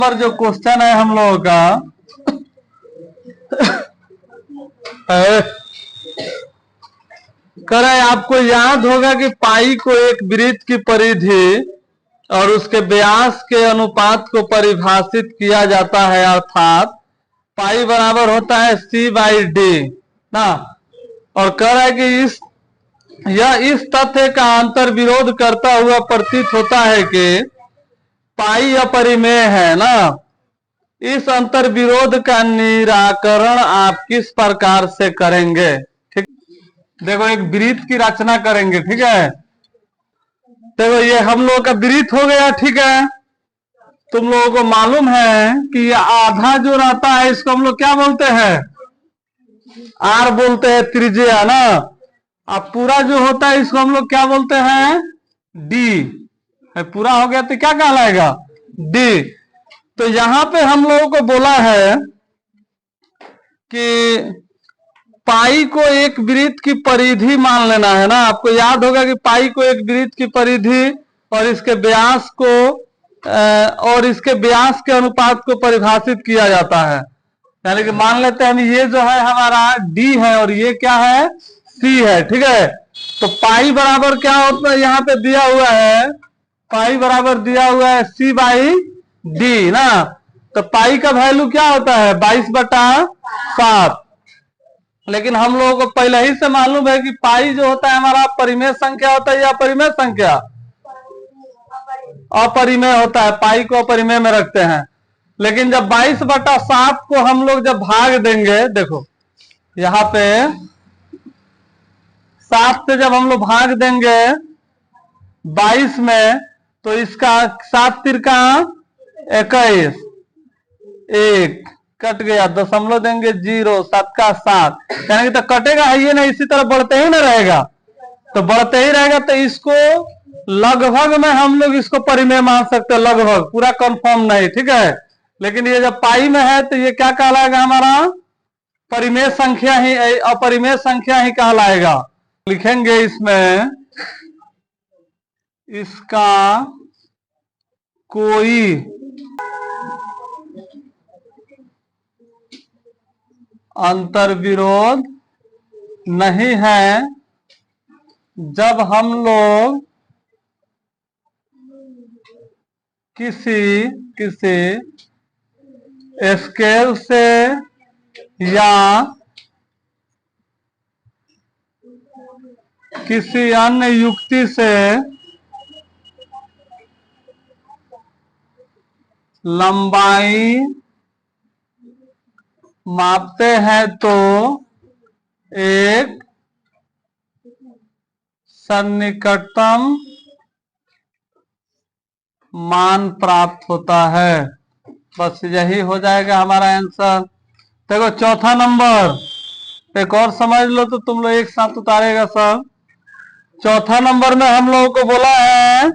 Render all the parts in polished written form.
पर जो क्वेश्चन है हम लोगों का करें, आपको याद होगा कि पाई को एक वृत्त की परिधि और उसके व्यास के अनुपात को परिभाषित किया जाता है, अर्थात पाई बराबर होता है C/D ना। और कह रहा है कि इस तथ्य का अंतर विरोध करता हुआ प्रतीत होता है कि पाई अपरिमेय है ना। इस अंतर विरोध का निराकरण आप किस प्रकार से करेंगे? ठीक, देखो एक वृत्त की रचना करेंगे, ठीक है। देखो ये हम लोगों का वृत्त हो गया, ठीक है। तुम लोगों को मालूम है कि ये आधा जो रहता है इसको हम लोग क्या बोलते हैं? आर बोलते हैं, त्रिज्या ना। अब पूरा जो होता है इसको हम लोग क्या बोलते हैं? डी। पूरा हो गया तो क्या कहलाएगा? डी। तो यहां पे हम लोगों को बोला है कि पाई को एक वृत्त की परिधि मान लेना है ना। आपको याद होगा कि पाई को एक वृत्त की परिधि और इसके व्यास के अनुपात को परिभाषित किया जाता है। यानी कि मान लेते हैं हम ये जो है हमारा डी है और ये क्या है? सी है, ठीक है। तो पाई बराबर क्या होता है? यहाँ पे दिया हुआ है पाई बराबर दिया हुआ है C/D ना। तो पाई का वैल्यू क्या होता है? 22/7। लेकिन हम लोगों को पहले ही से मालूम है कि पाई जो होता है हमारा परिमेय संख्या होता है या अपरिमेय संख्या? अपरिमेय होता है। पाई को अपरिमेय में रखते हैं। लेकिन जब 22/7 को हम लोग जब भाग देंगे, देखो यहाँ पे 7 से जब हम लोग भाग देंगे 22 में, तो इसका 7 तिरका 21, 1 कट गया, दशमलव देंगे 0, 7 का 7, यानी कि तो कटेगा है ये ना, इसी तरह बढ़ते ही ना रहेगा। तो बढ़ते ही रहेगा तो इसको लगभग में हम लोग इसको परिमेय मान सकते हैं, लगभग, पूरा कंफर्म नहीं, ठीक है। लेकिन ये जब पाई में है तो ये क्या कहलाएगा? हमारा परिमेय संख्या ही, अपरिमेय संख्या ही कहलाएगा। लिखेंगे इसमें इसका कोई अंतर विरोध नहीं है जब हम लोग किसी स्केल से या किसी अन्य युक्ति से लंबाई मापते हैं तो एक सन्निकटतम मान प्राप्त होता है। बस यही हो जाएगा हमारा आंसर। देखो चौथा नंबर एक और समझ लो तो तुम लोग एक साथ उतारेगा सब। चौथा नंबर में हम लोगों को बोला है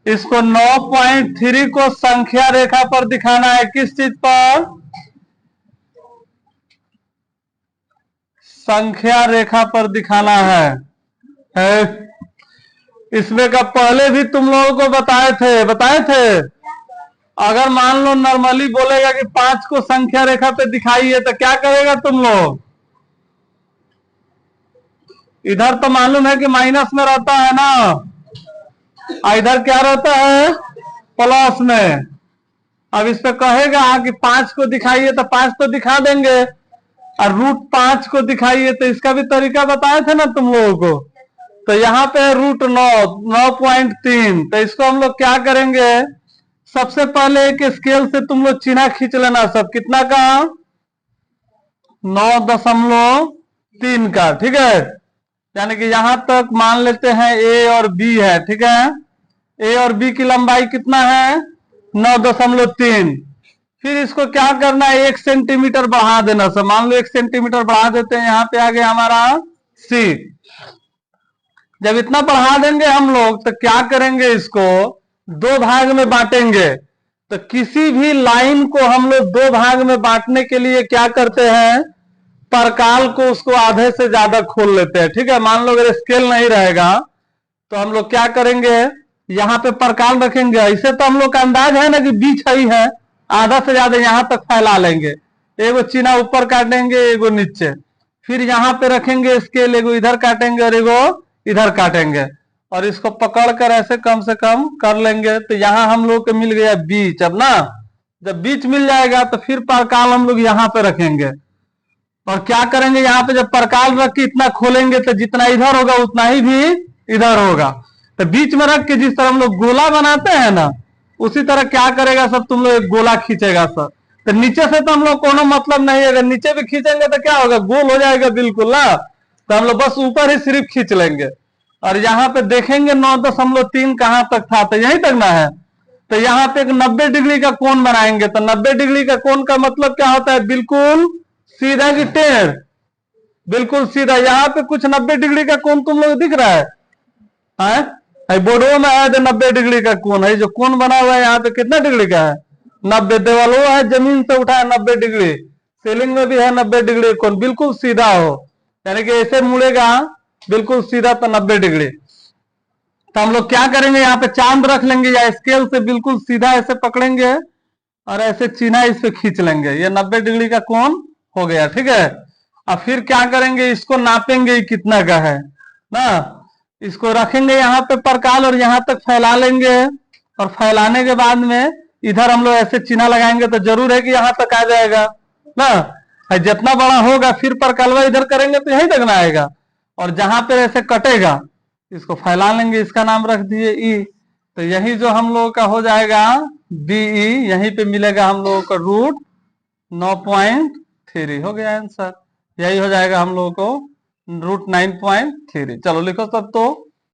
इसको 9.3 को संख्या रेखा पर दिखाना है। किस चीज पर? संख्या रेखा पर दिखाना है। इसमें का पहले भी तुम लोगों को बताए थे। अगर मान लो नॉर्मली बोलेगा कि 5 को संख्या रेखा पे दिखाइए तो क्या करेगा तुम लोग? इधर तो मालूम है कि माइनस में रहता है ना, इधर क्या रहता है? प्लस में। अब इस पे कहेगा कि 5 को दिखाइए तो 5 तो दिखा देंगे, और √5 को दिखाइए तो इसका भी तरीका बताए थे ना तुम लोगों को। तो यहाँ पे √9.3, तो इसको हम लोग क्या करेंगे? सबसे पहले एक स्केल से तुम लोग चिन्ह खींच लेना सब। कितना का? 9.3 का, ठीक है। यानी कि यहां तक मान लेते हैं ए और बी है, ठीक है। ए और बी की लंबाई कितना है? 9.3। फिर इसको क्या करना है? 1 सेंटीमीटर बढ़ा देना सब। मान लो 1 सेंटीमीटर बढ़ा देते हैं, यहाँ पे आ गया हमारा सी। जब इतना बढ़ा देंगे हम लोग तो क्या करेंगे? इसको 2 भाग में बांटेंगे। तो किसी भी लाइन को हम लोग 2 भाग में बांटने के लिए क्या करते हैं? परकाल को उसको आधे से ज्यादा खोल लेते हैं, ठीक है। मान लो अगर स्केल नहीं रहेगा तो हम लोग क्या करेंगे? यहाँ पे परकाल रखेंगे। ऐसे तो हम लोग का अंदाज है ना कि बीच ही है, आधा से ज्यादा यहाँ तक फैला लेंगे। एगो चीना ऊपर काटेंगे, एगो नीचे, फिर यहाँ पे रखेंगे स्केल, एगो इधर काटेंगे और एगो इधर काटेंगे, और इसको पकड़ कर ऐसे कम से कम कर लेंगे। तो यहाँ हम लोग को मिल गया बीच। अब ना जब बीच मिल जाएगा तो फिर परकाल हम लोग यहाँ पे रखेंगे, और क्या करेंगे, यहाँ पे जब परकाल रख के इतना खोलेंगे तो जितना इधर होगा उतना ही भी इधर होगा। तो बीच में रख के जिस तरह हम लोग गोला बनाते हैं ना, उसी तरह क्या करेगा सब, तुम लोग एक गोला खींचेगा सब। तो नीचे से तो हम लोग कोनो मतलब नहीं है, अगर नीचे भी खींचेंगे तो क्या होगा, गोल हो जाएगा बिल्कुल ना। तो हम लोग बस ऊपर ही सिर्फ खींच लेंगे, और यहाँ पे देखेंगे 9.3 कहाँ तक था, तो यहीं तक ना है। तो यहाँ पे एक 90 डिग्री का कोण बनाएंगे। तो 90 डिग्री का कोण का मतलब क्या होता है, बिल्कुल सीधा की टेढ़, बिल्कुल सीधा। यहाँ पे कुछ 90 डिग्री का कोण तुम लोग दिख रहा है बोर्डो में है 90 डिग्री का कोण है। जो कोण बना हुआ है यहाँ पे कितना डिग्री का है, 90। देवालों है जमीन से उठा है 90 डिग्री, सीलिंग में भी है 90 डिग्री कोण, बिल्कुल सीधा हो, यानी कि ऐसे मुड़ेगा बिल्कुल सीधा तो 90 डिग्री। तो हम लोग क्या करेंगे, यहाँ पे चांद रख लेंगे, या स्केल से बिल्कुल सीधा ऐसे पकड़ेंगे और ऐसे चीना इस पे खींच लेंगे। ये 90 डिग्री का कोण हो गया, ठीक है। अब फिर क्या करेंगे, इसको नापेंगे कितना का है ना। इसको रखेंगे यहाँ पे परकाल और यहाँ तक फैला लेंगे, और फैलाने के बाद में इधर हम लोग ऐसे चिन्ह लगाएंगे तो जरूर है कि यहाँ तक आ जाएगा ना। जितना बड़ा होगा फिर परकालवा इधर करेंगे तो यहीं तक ना आएगा, और जहां पे ऐसे कटेगा इसको फैला लेंगे, इसका नाम रख दिए ई। तो यही जो हम लोगों का हो जाएगा बीई, यहीं पे मिलेगा हम लोगों को रूट 9.3 हो गया आंसर। यही हो जाएगा हम लोगों को रूट 9.3। चलो लिखो सब तो।